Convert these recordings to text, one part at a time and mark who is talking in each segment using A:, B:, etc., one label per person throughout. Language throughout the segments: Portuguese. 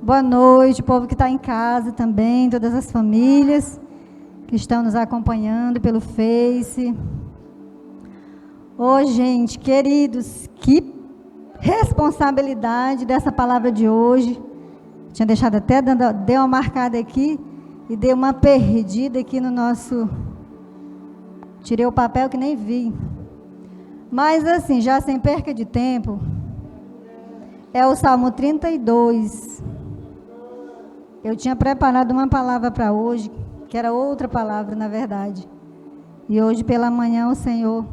A: Boa noite, povo que está em casa também, todas as famílias que estão nos acompanhando pelo Face. Ô, gente, queridos, que responsabilidade dessa palavra de hoje. Tinha deixado até, dei uma marcada aqui e dei uma perdida aqui no nosso... Tirei o papel que nem vi. Mas assim, já sem perca de tempo, é o Salmo 32. Eu tinha preparado uma palavra para hoje, que era outra palavra, na verdade. E hoje pela manhã o Senhor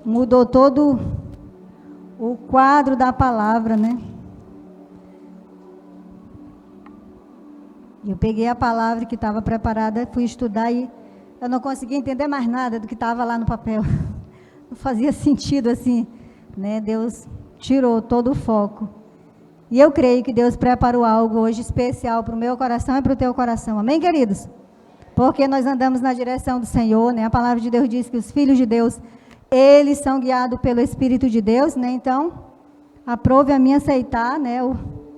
A: mudou todo o quadro da palavra, né? Eu peguei a palavra que estava preparada, fui estudar e eu não conseguia entender mais nada do que estava lá no papel. Não fazia sentido assim, né? Deus tirou todo o foco. E eu creio que Deus preparou algo hoje especial para o meu coração e para o teu coração. Amém, queridos? Porque nós andamos na direção do Senhor, né? A palavra de Deus diz que os filhos de Deus, eles são guiados pelo Espírito de Deus, né? Então, aprove a mim aceitar, né,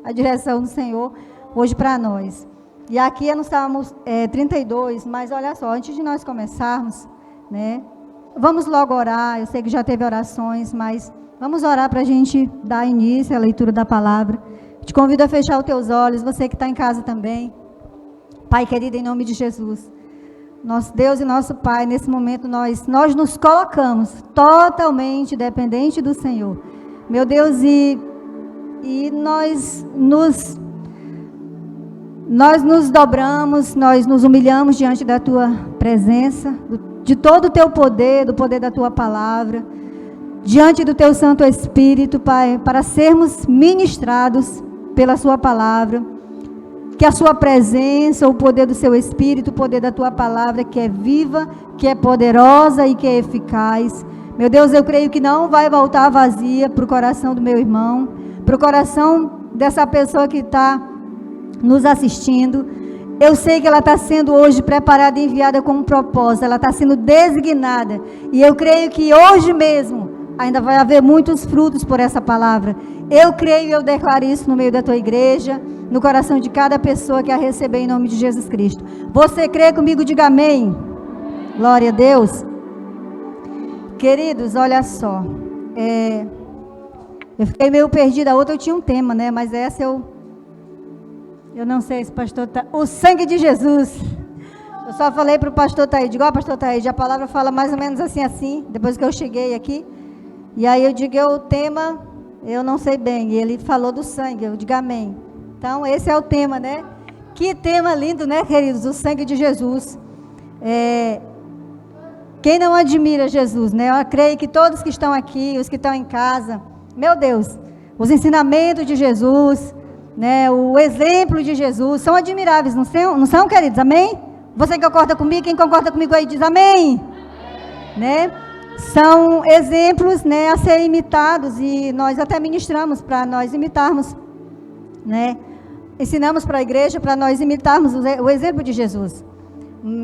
A: a direção do Senhor hoje para nós. E aqui nós estávamos 32, mas olha só, antes de nós começarmos, né, vamos logo orar. Eu sei que já teve orações, mas vamos orar para a gente dar início à leitura da palavra. Te convido a fechar os teus olhos, você que está em casa também. Pai querido, em nome de Jesus, nosso Deus e nosso Pai, nesse momento nós nos colocamos totalmente dependente do Senhor. Meu Deus, e nós nos dobramos, nós nos humilhamos diante da Tua presença, de todo o Teu poder, do poder da Tua palavra, diante do Teu Santo Espírito, Pai, para sermos ministrados pela Sua palavra, que a Sua presença, o poder do Seu Espírito, o poder da Tua palavra, que é viva, que é poderosa e que é eficaz. Meu Deus, eu creio que não vai voltar vazia para o coração do meu irmão, para o coração dessa pessoa que está nos assistindo. Eu sei que ela está sendo hoje preparada e enviada com um propósito, ela está sendo designada, e eu creio que hoje mesmo ainda vai haver muitos frutos por essa palavra. Eu creio e eu declaro isso no meio da tua igreja, no coração de cada pessoa que a receber em nome de Jesus Cristo. Você crê comigo? Diga amém. Glória a Deus. Queridos, olha só, eu fiquei meio perdida. A outra eu tinha um tema, né? Mas essa eu não sei se o pastor o sangue de Jesus. Eu só falei para o pastor Taíde, igual pastor Taíde, a palavra fala mais ou menos assim, depois que eu cheguei aqui. E aí eu digo, o tema, eu não sei bem. E ele falou do sangue, eu digo amém. Então esse é o tema, né? Que tema lindo, né, queridos? O sangue de Jesus. Quem não admira Jesus, né? Eu creio que todos que estão aqui, os que estão em casa, meu Deus, os ensinamentos de Jesus, né, o exemplo de Jesus, são admiráveis, não são, queridos? Amém? Você concorda comigo? Quem concorda comigo aí diz amém? Né? São exemplos, né, a serem imitados, e nós até ministramos para nós imitarmos, né? Ensinamos para a igreja para nós imitarmos o exemplo de Jesus.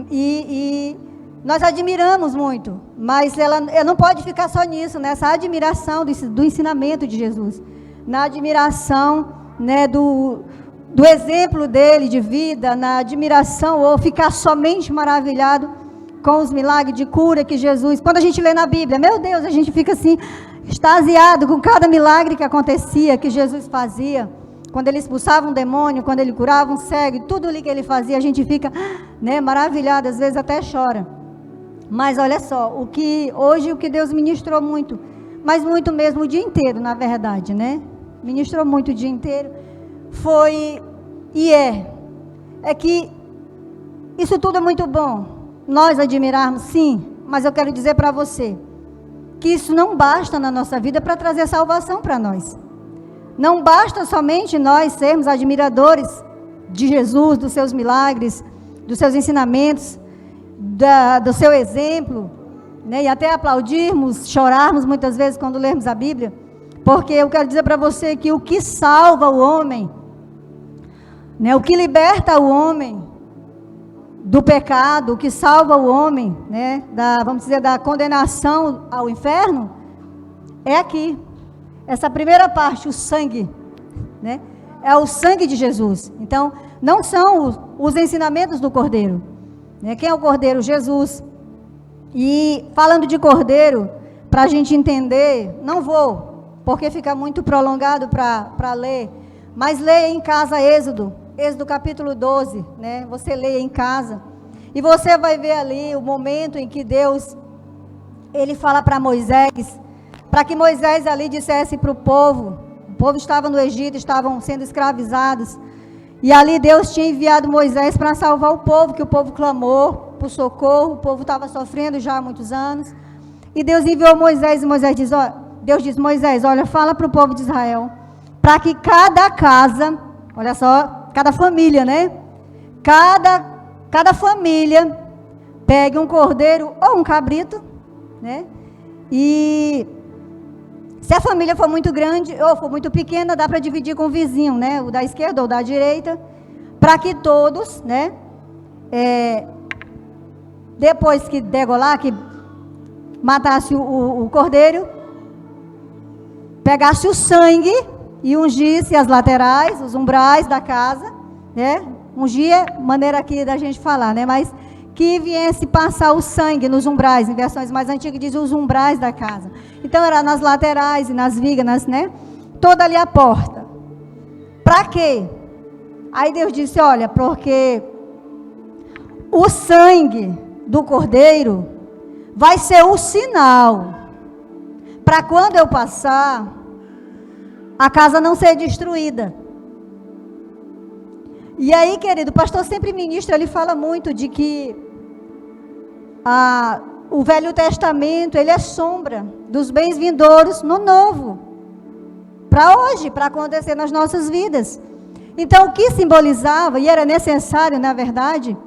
A: E nós admiramos muito, mas ela não pode ficar só nisso, nessa admiração do ensinamento de Jesus, na admiração, né, do exemplo dele de vida, na admiração, ou ficar somente maravilhado com os milagres de cura que Jesus, quando a gente lê na Bíblia, meu Deus, a gente fica assim, extasiado com cada milagre que acontecia, que Jesus fazia, quando ele expulsava um demônio, quando ele curava um cego, tudo ali que ele fazia, a gente fica, né, maravilhado, às vezes até chora. Mas olha só, o que Deus ministrou muito, mas muito mesmo o dia inteiro, na verdade, né? Ministrou muito o dia inteiro, foi e é que isso tudo é muito bom, nós admirarmos, sim, mas eu quero dizer para você, que isso não basta na nossa vida para trazer salvação para nós. Não basta somente nós sermos admiradores de Jesus, dos seus milagres, dos seus ensinamentos, do seu exemplo, né? E até aplaudirmos, chorarmos muitas vezes quando lermos a Bíblia, porque eu quero dizer para você que o que salva o homem, né, o que liberta o homem do pecado, o que salva o homem, né, vamos dizer, da condenação ao inferno, é aqui, essa primeira parte, o sangue, né? é o sangue de Jesus. Então, não são os ensinamentos do Cordeiro. Né? Quem é o Cordeiro? Jesus. E falando de Cordeiro, para a gente entender, não vou, porque fica muito prolongado para ler, mas leia em casa Êxodo capítulo 12, né? Você leia em casa, e você vai ver ali o momento em que Deus, ele fala para Moisés, para que Moisés ali dissesse para o povo estava no Egito, estavam sendo escravizados, e ali Deus tinha enviado Moisés para salvar o povo, que o povo clamou por socorro, o povo estava sofrendo já há muitos anos, e Deus enviou Moisés, e Moisés diz, Deus diz, Moisés, olha, fala para o povo de Israel, para que cada casa, olha só, cada família, né? Cada família pegue um cordeiro ou um cabrito, né? E se a família for muito grande ou for muito pequena, dá para dividir com o vizinho, né? O da esquerda ou da direita, para que todos, né? Depois que degolar, que matasse o cordeiro, pegasse o sangue e ungisse as laterais, os umbrais da casa, né? Ungir, maneira aqui da gente falar, né? Mas que viesse passar o sangue nos umbrais, em versões mais antigas diz os umbrais da casa. Então era nas laterais e nas vigas, né? Toda ali a porta. Para quê? Aí Deus disse, olha, porque o sangue do cordeiro vai ser o sinal para quando eu passar, a casa não ser destruída. E aí, querido, o pastor sempre ministra, ele fala muito de que o Velho Testamento, ele é sombra dos bens vindouros no Novo, para hoje, para acontecer nas nossas vidas. Então, o que simbolizava, e era necessário, na verdade,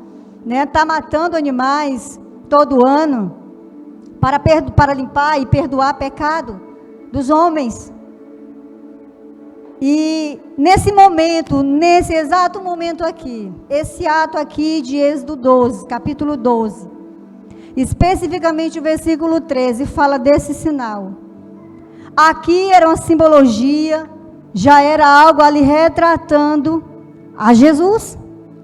A: né, tá matando animais todo ano, para limpar e perdoar pecado dos homens. E nesse momento, nesse exato momento aqui, esse ato aqui de Êxodo 12, capítulo 12, especificamente o versículo 13, fala desse sinal. Aqui era uma simbologia, já era algo ali retratando a Jesus,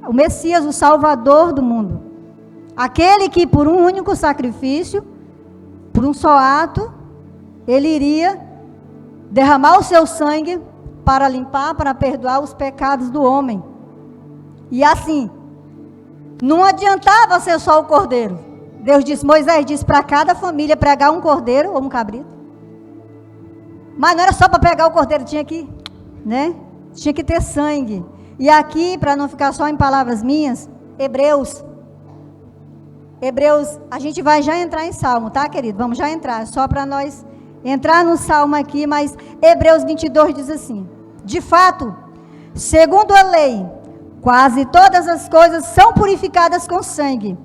A: o Messias, o Salvador do mundo. Aquele que por um único sacrifício, por um só ato, ele iria derramar o seu sangue para limpar, para perdoar os pecados do homem. E assim, não adiantava ser só o cordeiro. Deus disse, Moisés disse para cada família pregar um cordeiro ou um cabrito. Mas não era só para pegar o cordeiro, tinha que, né? Tinha que ter sangue. E aqui, para não ficar só em palavras minhas, Hebreus, a gente vai já entrar em Salmo, tá, querido? Vamos já entrar, só para nós entrar no Salmo aqui, mas Hebreus 22 diz assim, de fato, segundo a lei, quase todas as coisas são purificadas com sangue,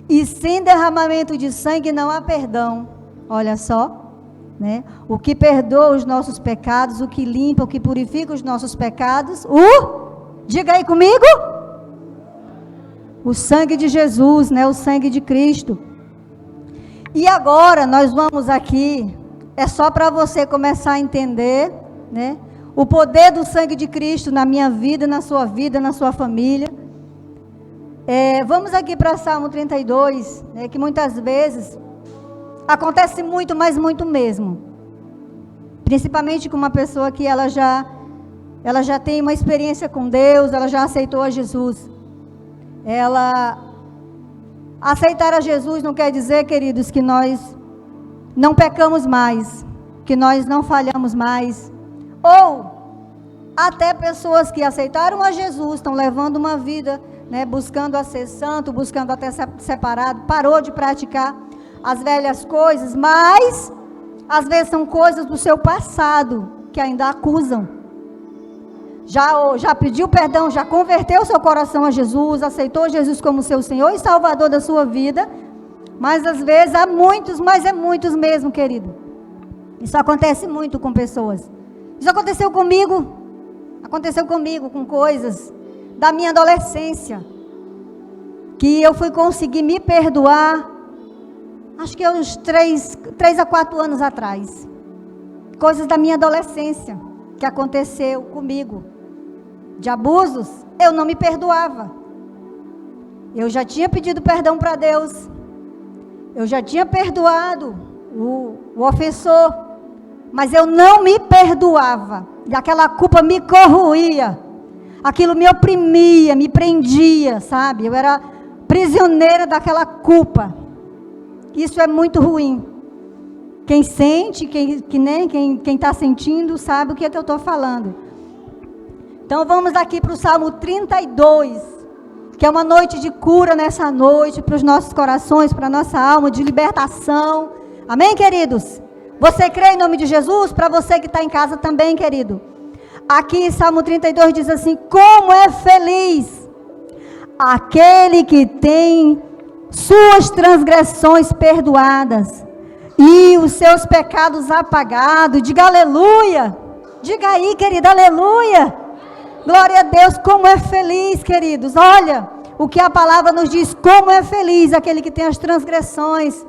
A: e sem derramamento de sangue não há perdão. Olha só, né? O que perdoa os nossos pecados, o que limpa, o que purifica os nossos pecados, diga aí comigo, o sangue de Jesus, né? O sangue de Cristo. E agora nós vamos aqui, é só para você começar a entender, né? O poder do sangue de Cristo na minha vida, na sua família. Vamos aqui para Salmo 32, né, que muitas vezes acontece muito, mas muito mesmo. Principalmente com uma pessoa que ela já tem uma experiência com Deus, ela já aceitou a Jesus. Aceitar a Jesus não quer dizer, queridos, que nós não pecamos mais, que nós não falhamos mais, ou até pessoas que aceitaram a Jesus, estão levando uma vida, né, buscando a ser santo, buscando até ser separado, parou de praticar as velhas coisas, mas às vezes são coisas do seu passado que ainda acusam. Já pediu perdão, já converteu seu coração a Jesus, aceitou Jesus como seu Senhor e Salvador da sua vida, mas às vezes há muitos, mas é muitos mesmo, querido. Isso acontece muito com pessoas. Isso aconteceu comigo com coisas da minha adolescência, que eu fui conseguir me perdoar, acho que uns 3 a 4 anos atrás. Coisas da minha adolescência, que aconteceu comigo. de abusos, eu não me perdoava. Eu já tinha pedido perdão para Deus. Eu já tinha perdoado o ofensor. Mas eu não me perdoava. E aquela culpa me corroía. Aquilo me oprimia, me prendia, sabe? Eu era prisioneira daquela culpa. Isso é muito ruim. Quem sente, quem está sentindo, sabe o que é que eu estou falando. Então vamos aqui para o Salmo 32, que é uma noite de cura nessa noite, para os nossos corações, para a nossa alma, de libertação. Amém, queridos? Você crê em nome de Jesus? Para você que está em casa também, querido. Aqui, Salmo 32 diz assim: como é feliz aquele que tem suas transgressões perdoadas e os seus pecados apagados. Diga aleluia. Diga aí, querida, aleluia. Glória a Deus. Como é feliz, queridos. Olha o que a palavra nos diz. Como é feliz aquele que tem as transgressões.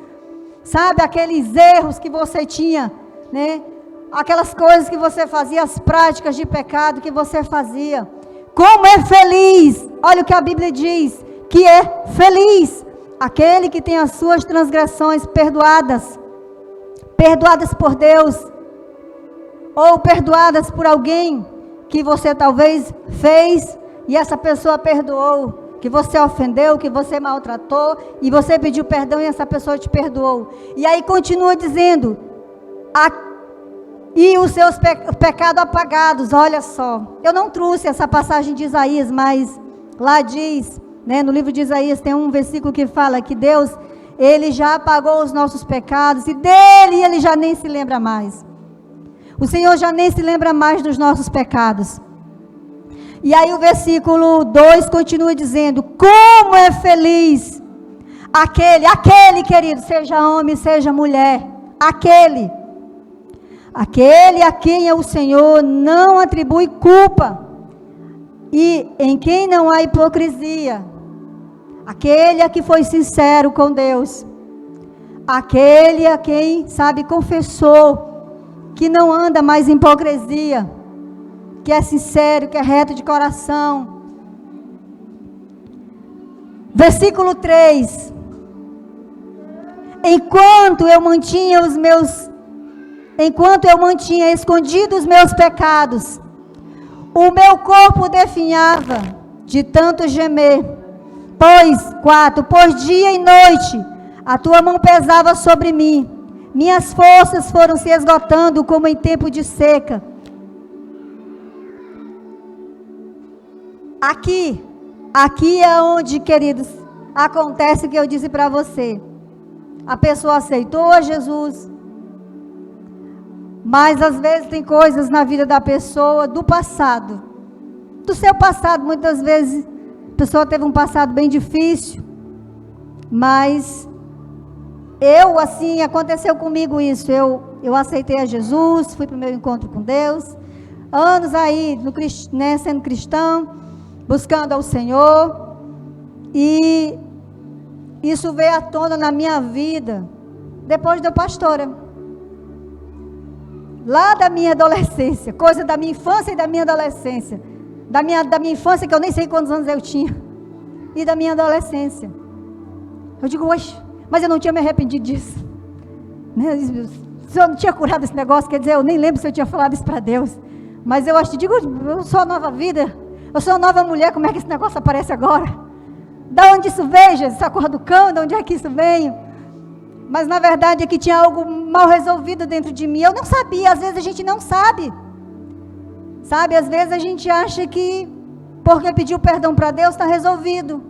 A: Sabe, aqueles erros que você tinha, né? Aquelas coisas que você fazia, as práticas de pecado que você fazia. Como é feliz. Olha o que a Bíblia diz. Que é feliz aquele que tem as suas transgressões perdoadas. Perdoadas por Deus. Ou perdoadas por alguém que você talvez fez e essa pessoa perdoou, que você ofendeu, que você maltratou e você pediu perdão e essa pessoa te perdoou. E aí continua dizendo, e os seus pecados apagados. Olha só, eu não trouxe essa passagem de Isaías, mas lá diz, né, no livro de Isaías tem um versículo que fala que Deus, Ele já apagou os nossos pecados e dele Ele já nem se lembra mais. O Senhor já nem se lembra mais dos nossos pecados. E aí o versículo 2 continua dizendo, como é feliz aquele, querido, seja homem, seja mulher, aquele a quem o Senhor não atribui culpa, e em quem não há hipocrisia, aquele a que foi sincero com Deus, aquele a quem, sabe, confessou, que não anda mais em hipocrisia, que é sincero, que é reto de coração. Versículo 3. Enquanto eu mantinha escondidos os meus pecados, o meu corpo definhava de tanto gemer. Pois dia e noite a tua mão pesava sobre mim. Minhas forças foram se esgotando como em tempo de seca. Aqui é onde, queridos, acontece o que eu disse para você. A pessoa aceitou a Jesus, mas às vezes tem coisas na vida da pessoa, do passado, do seu passado. Muitas vezes a pessoa teve um passado bem difícil, mas aconteceu comigo isso. Eu aceitei a Jesus, fui para o meu encontro com Deus, anos aí, sendo cristão, buscando ao Senhor, e isso veio à tona na minha vida, depois de eu pastora, lá da minha adolescência, coisa da minha infância e da minha adolescência, da minha infância, que eu nem sei quantos anos eu tinha, e da minha adolescência. Eu digo, oxe, mas eu não tinha me arrependido disso, né? Se eu não tinha curado esse negócio, quer dizer, eu nem lembro se eu tinha falado isso para Deus, mas eu sou a nova vida, eu sou a nova mulher, como é que esse negócio aparece agora? Da onde isso veio, Jesus? Essa cor do cão, de onde é que isso veio? Mas na verdade é que tinha algo mal resolvido dentro de mim, eu não sabia. Às vezes a gente não sabe, às vezes a gente acha que porque pediu perdão para Deus está resolvido,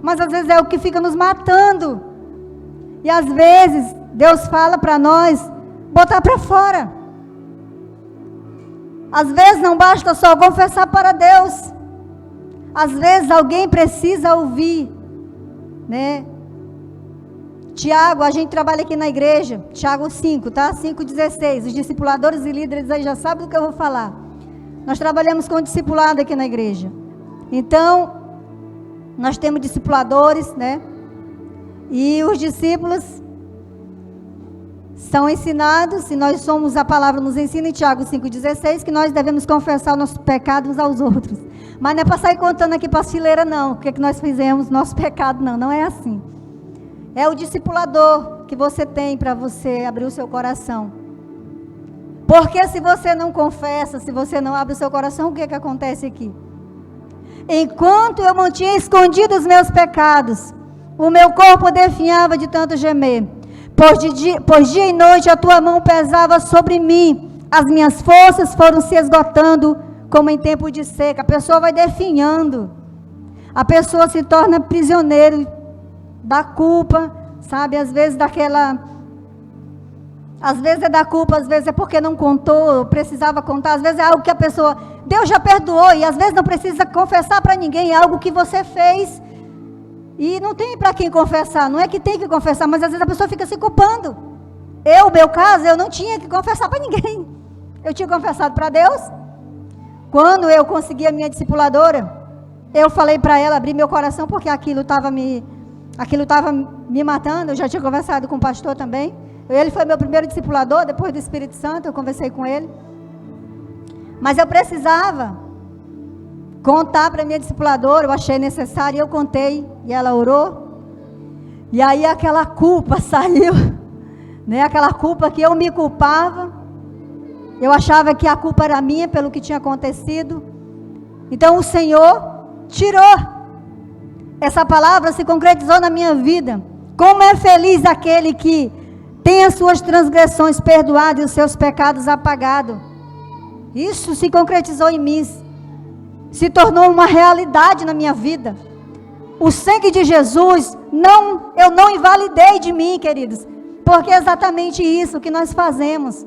A: mas às vezes é o que fica nos matando. E às vezes Deus fala para nós botar para fora. Às vezes não basta só confessar para Deus, às vezes alguém precisa ouvir, né? Tiago, a gente trabalha aqui na igreja, Tiago 5, tá? 5,16, os discipuladores e líderes aí já sabem do que eu vou falar. Nós trabalhamos com discipulado aqui na igreja. Então, nós temos discipuladores, né? E os discípulos são ensinados, e nós somos, a palavra nos ensina em Tiago 5,16, que nós devemos confessar o nosso pecado uns aos outros. Mas não é para sair contando aqui para a fileira, não. O que nós fizemos, nosso pecado, não. Não é assim. É o discipulador que você tem para você abrir o seu coração. Porque se você não confessa, se você não abre o seu coração, o que acontece aqui? Enquanto eu mantinha escondidos os meus pecados, o meu corpo definhava de tanto gemer. Pois dia e noite a tua mão pesava sobre mim. As minhas forças foram se esgotando como em tempo de seca. A pessoa vai definhando. A pessoa se torna prisioneiro da culpa, sabe? Às vezes às vezes é da culpa, às vezes é porque não contou, precisava contar. Às vezes é algo que a pessoa, Deus já perdoou, e às vezes não precisa confessar para ninguém, é algo que você fez. E não tem para quem confessar, não é que tem que confessar, mas às vezes a pessoa fica se culpando. Meu caso, eu não tinha que confessar para ninguém. Eu tinha confessado para Deus. Quando eu consegui a minha discipuladora, eu falei para ela, abri meu coração, porque aquilo estava me matando. Eu já tinha conversado com o pastor também. Ele foi meu primeiro discipulador, depois do Espírito Santo, eu conversei com ele. Mas eu precisava contar para a minha discipuladora, eu achei necessário, e eu contei, e ela orou. E aí aquela culpa saiu, né? Aquela culpa que eu me culpava. Eu achava que a culpa era minha pelo que tinha acontecido. Então o Senhor tirou. Essa palavra se concretizou na minha vida. Como é feliz aquele que tem as suas transgressões perdoadas e os seus pecados apagados. Isso se concretizou em mim. Se tornou uma realidade na minha vida. O sangue de Jesus, eu não invalidei de mim, queridos. Porque é exatamente isso que nós fazemos.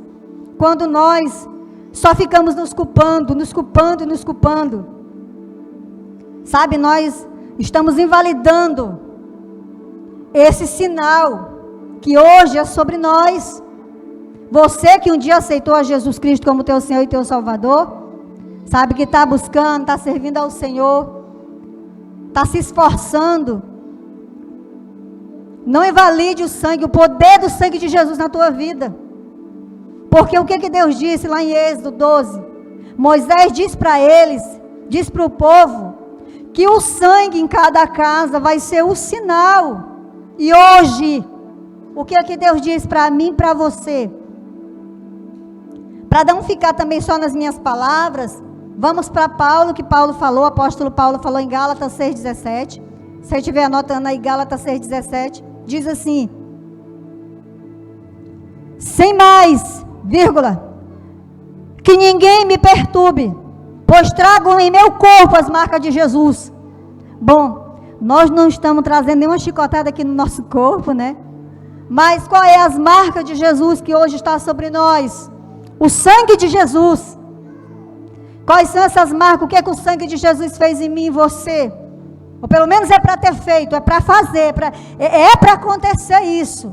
A: Quando nós só ficamos nos culpando. Sabe, nós estamos invalidando esse sinal que hoje é sobre nós. Você que um dia aceitou a Jesus Cristo como teu Senhor e teu Salvador, sabe que está buscando, está servindo ao Senhor, está se esforçando. Não invalide o sangue, o poder do sangue de Jesus na tua vida. Porque o que Deus disse lá em Êxodo 12? Moisés diz para eles, diz para o povo, que o sangue em cada casa vai ser o sinal. E hoje, o que Deus diz para mim e para você? Para não ficar também só nas minhas palavras, vamos para Paulo, que Paulo falou, o apóstolo Paulo falou em Gálatas 6,17. Se você estiver anotando aí, Gálatas 6,17, diz assim: sem mais, que ninguém me perturbe, pois trago em meu corpo as marcas de Jesus. Bom, nós não estamos trazendo nenhuma chicotada aqui no nosso corpo, né? Mas qual é as marcas de Jesus que hoje está sobre nós? O sangue de Jesus. Quais são essas marcas? O que é que o sangue de Jesus fez em mim e em você? Ou pelo menos é para ter feito, é para fazer, é para acontecer isso.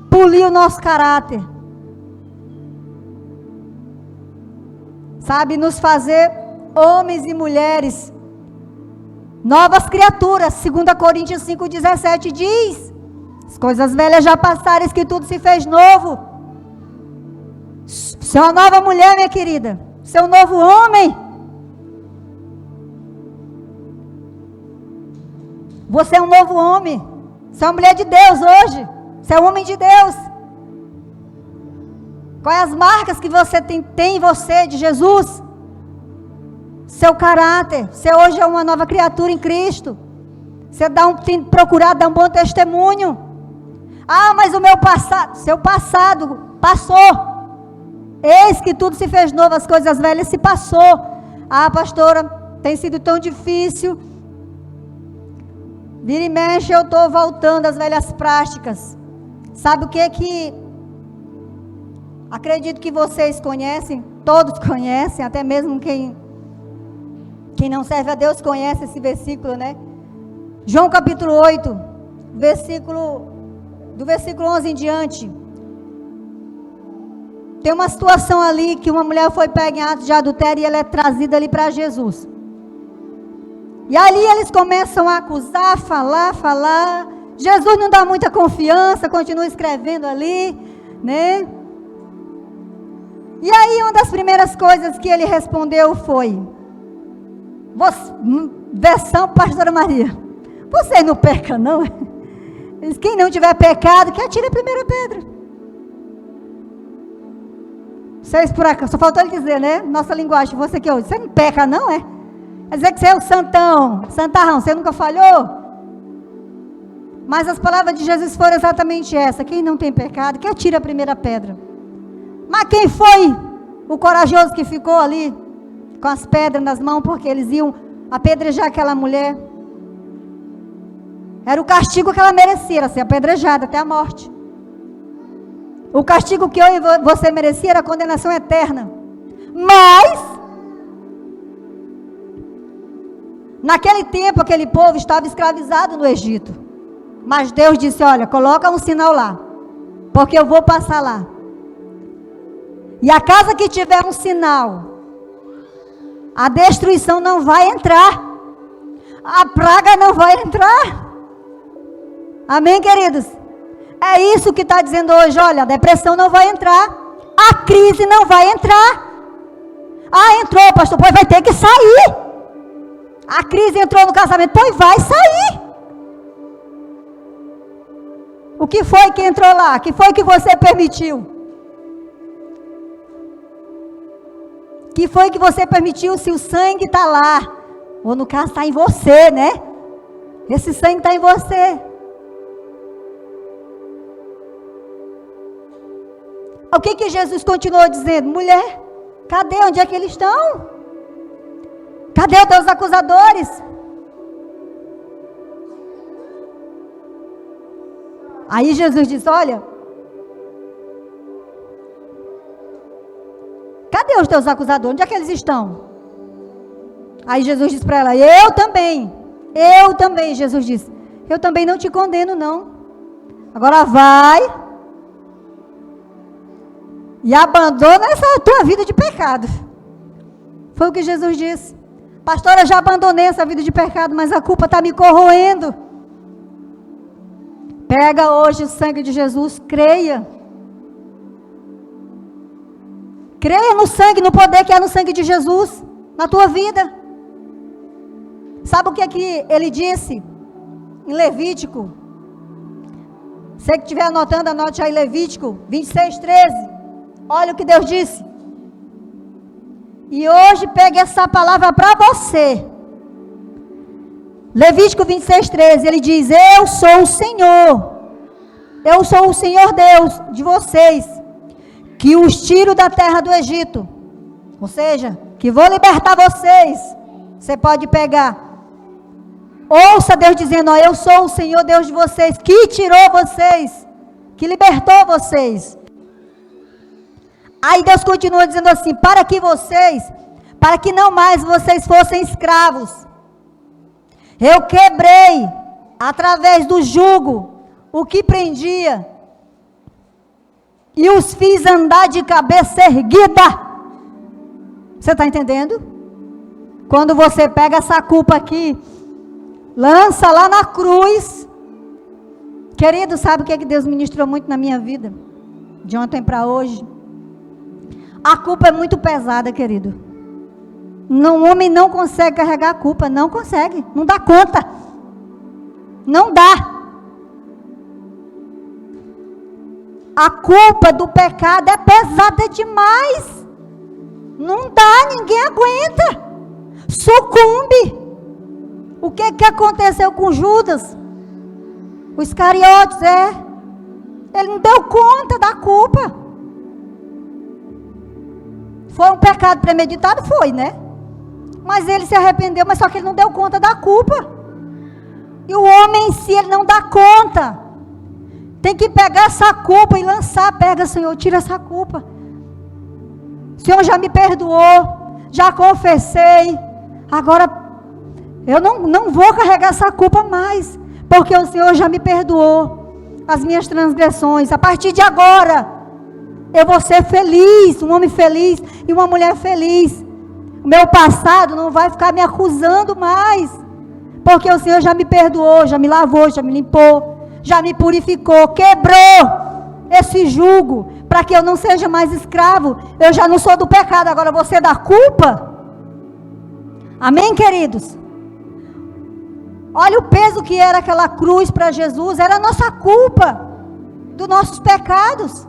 A: Polir o nosso caráter. Sabe, nos fazer homens e mulheres, novas criaturas. 2 Coríntios 5,17 diz: as coisas velhas já passaram, eis que tudo se fez novo. Você é uma nova mulher, minha querida. Você é um novo homem. Você é um novo homem. Você é uma mulher de Deus hoje. Você é um homem de Deus. Quais as marcas que você tem em você de Jesus? Seu caráter. Você hoje é uma nova criatura em Cristo. Você tem procurado dar um bom testemunho. Ah, mas o meu passado, seu passado passou. Eis que tudo se fez novo, as coisas velhas se passou. Ah, pastora, tem sido tão difícil. Vira e mexe, eu estou voltando às velhas práticas. Sabe o que acredito que vocês conhecem, todos conhecem, até mesmo quem não serve a Deus conhece esse versículo, né? João capítulo 8, do versículo 11 em diante. Tem uma situação ali que uma mulher foi pega em ato de adultério e ela é trazida ali para Jesus. E ali eles começam a acusar, falar. Jesus não dá muita confiança, continua escrevendo ali, né? E aí uma das primeiras coisas que ele respondeu foi: Versão Pastora Maria. Você não peca, não? Quem não tiver pecado, que atire a primeira pedra. Vocês por acaso, só faltou ele dizer, né? Nossa linguagem, você que hoje, você não peca, não é? Quer dizer que você é o santarrão, você nunca falhou? Mas as palavras de Jesus foram exatamente essa: quem não tem pecado, que atire a primeira pedra. Mas quem foi o corajoso que ficou ali, com as pedras nas mãos, porque eles iam apedrejar aquela mulher? Era o castigo que ela merecia, era ser apedrejada até a morte. O castigo que eu e você merecia era a condenação eterna. Mas, naquele tempo, aquele povo estava escravizado no Egito. Mas Deus disse: olha, coloca um sinal lá, porque eu vou passar lá. E a casa que tiver um sinal, a destruição não vai entrar. A praga não vai entrar. Amém, queridos? É isso que está dizendo hoje. Olha, a depressão não vai entrar. A crise não vai entrar. Ah, entrou, pastor, pois vai ter que sair. A crise entrou no casamento, pois vai sair. O que foi que entrou lá? O que foi que você permitiu? O que foi que você permitiu? Se o sangue está lá, ou no caso está em você, né? Esse sangue está em você. O que Jesus continuou dizendo? Mulher, cadê? Onde é que eles estão? Cadê os teus acusadores? Aí Jesus disse: olha, cadê os teus acusadores? Onde é que eles estão? Aí Jesus disse para ela: eu também, Jesus disse, eu também não te condeno, não. Agora vai e abandona essa tua vida de pecado. Foi o que Jesus disse. Pastora, eu já abandonei essa vida de pecado, mas a culpa está me corroendo. Pega hoje o sangue de Jesus, creia. Creia no sangue, no poder que é no sangue de Jesus, na tua vida. Sabe o que é que ele disse em Levítico? Você que estiver anotando, anote aí Levítico 26:13. Olha o que Deus disse. E hoje pegue essa palavra para você. Levítico 26:13, ele diz: eu sou o Senhor. Eu sou o Senhor Deus de vocês, que os tiro da terra do Egito. Ou seja, que vou libertar vocês. Você pode pegar. Ouça Deus dizendo: ó, eu sou o Senhor Deus de vocês, que tirou vocês, que libertou vocês. Aí Deus continua dizendo assim: para que não mais vocês fossem escravos, eu quebrei, através do jugo, o que prendia, e os fiz andar de cabeça erguida. Você está entendendo? Quando você pega essa culpa aqui, lança lá na cruz. Querido, sabe o que é que Deus ministrou muito na minha vida? De ontem para hoje. A culpa é muito pesada, querido. O homem não consegue carregar a culpa, não consegue, não dá conta. Não dá. A culpa do pecado é pesada demais. Não dá, ninguém aguenta. Sucumbe. O que aconteceu com Judas? O Iscariotes, ele não deu conta da culpa. Foi um pecado premeditado? Foi, né? Mas ele se arrependeu, mas só que ele não deu conta da culpa. E o homem em si, ele não dá conta. Tem que pegar essa culpa e lançar. Pega, Senhor, tira essa culpa. O Senhor já me perdoou, já confessei. Agora, eu não vou carregar essa culpa mais, porque o Senhor já me perdoou as minhas transgressões. A partir de agora, eu vou ser feliz, um homem feliz e uma mulher feliz. O meu passado não vai ficar me acusando mais, porque o Senhor já me perdoou, já me lavou, já me limpou, já me purificou, quebrou esse jugo, para que eu não seja mais escravo. Eu já não sou do pecado, agora você é da culpa. Amém, queridos? Olha o peso que era aquela cruz para Jesus. Era a nossa culpa, dos nossos pecados.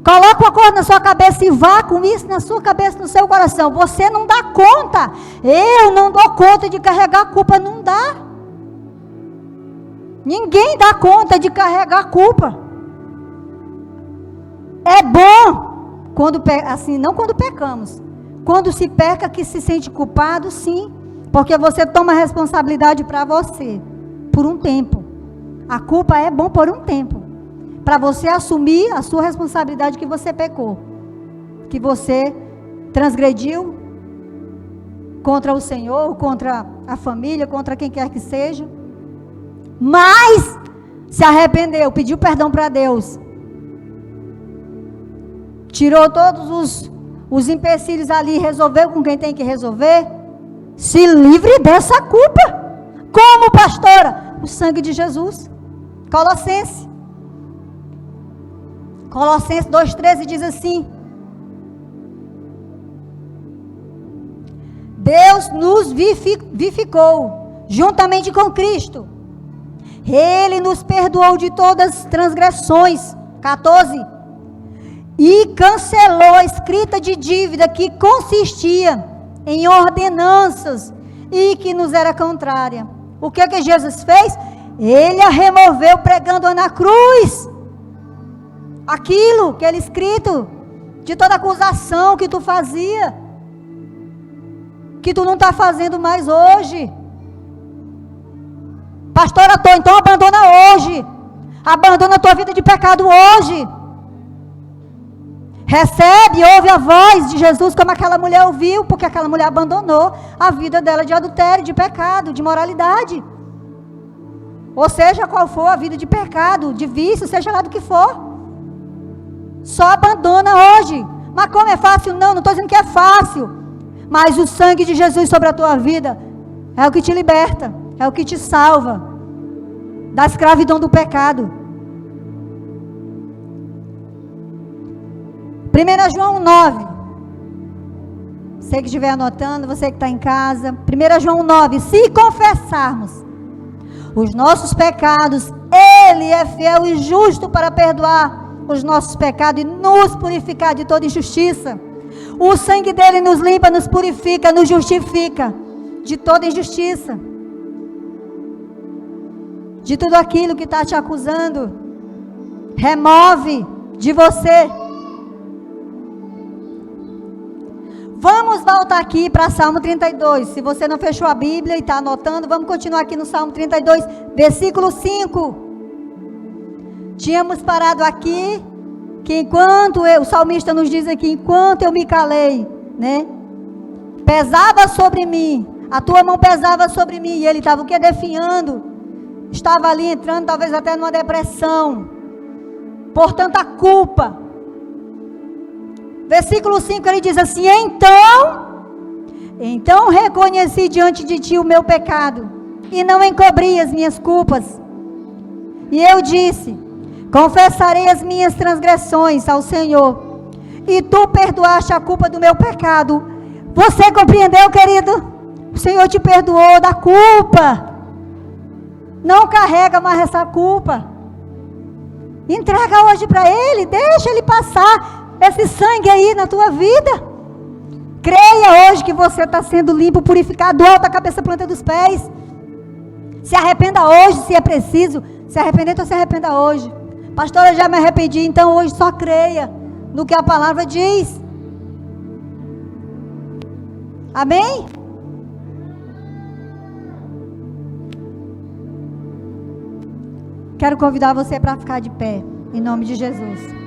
A: Coloca uma coisa na sua cabeça e vá com isso na sua cabeça, no seu coração. Você não dá conta. Eu não dou conta de carregar a culpa. Não dá. Ninguém dá conta de carregar a culpa. É bom, assim, não quando pecamos. Quando se peca, que se sente culpado, sim. Porque você toma a responsabilidade para você. Por um tempo. A culpa é bom por um tempo. Para você assumir a sua responsabilidade que você pecou. Que você transgrediu contra o Senhor, contra a família, contra quem quer que seja. Mas se arrependeu, pediu perdão para Deus. Tirou todos os empecilhos ali, resolveu com quem tem que resolver. Se livre dessa culpa. Como, pastora? O sangue de Jesus. Colossenses 2,13 diz assim: Deus nos vivificou juntamente com Cristo. Ele nos perdoou de todas as transgressões. 14. E cancelou a escrita de dívida que consistia em ordenanças e que nos era contrária. O que Jesus fez? Ele a removeu pregando na cruz. Aquilo que ele escrito, de toda acusação que tu fazia, que tu não está fazendo mais hoje. Pastora, então abandona hoje. Abandona a tua vida de pecado hoje. Recebe, ouve a voz de Jesus como aquela mulher ouviu, porque aquela mulher abandonou a vida dela de adultério, de pecado, de imoralidade. Ou seja, qual for a vida de pecado, de vício, seja lá do que for. Só abandona hoje. Mas como é fácil? Não estou dizendo que é fácil. Mas o sangue de Jesus sobre a tua vida é o que te liberta, é o que te salva da escravidão do pecado. 1 João 9. Você que estiver anotando, você que está em casa. 1 João 9. Se confessarmos os nossos pecados, Ele é fiel e justo para perdoar os nossos pecados e nos purificar de toda injustiça. O sangue dele nos limpa, nos purifica, nos justifica de toda injustiça. De tudo aquilo que está te acusando. Remove de você. Vamos voltar aqui para Salmo 32. Se você não fechou a Bíblia e está anotando, vamos continuar aqui no Salmo 32, versículo 5. Tínhamos parado aqui, que o salmista nos diz aqui, enquanto eu me calei, né? Pesava sobre mim, a tua mão pesava sobre mim, e ele estava o que? Definhando. Estava ali entrando talvez até numa depressão, por tanta culpa. Versículo 5, ele diz assim: Então reconheci diante de ti o meu pecado, e não encobri as minhas culpas. E eu disse: confessarei as minhas transgressões ao Senhor, e tu perdoaste a culpa do meu pecado. Você compreendeu, querido? O Senhor te perdoou da culpa. Não carrega mais essa culpa. Entrega hoje para Ele, deixa Ele passar esse sangue aí na tua vida. Creia hoje que você está sendo limpo, purificado, alto a cabeça, planta dos pés. Se arrependa hoje, se é preciso. Se arrepender, então se arrependa hoje. Pastora, eu já me arrependi, então hoje só creia no que a palavra diz. Amém? Quero convidar você para ficar de pé, em nome de Jesus.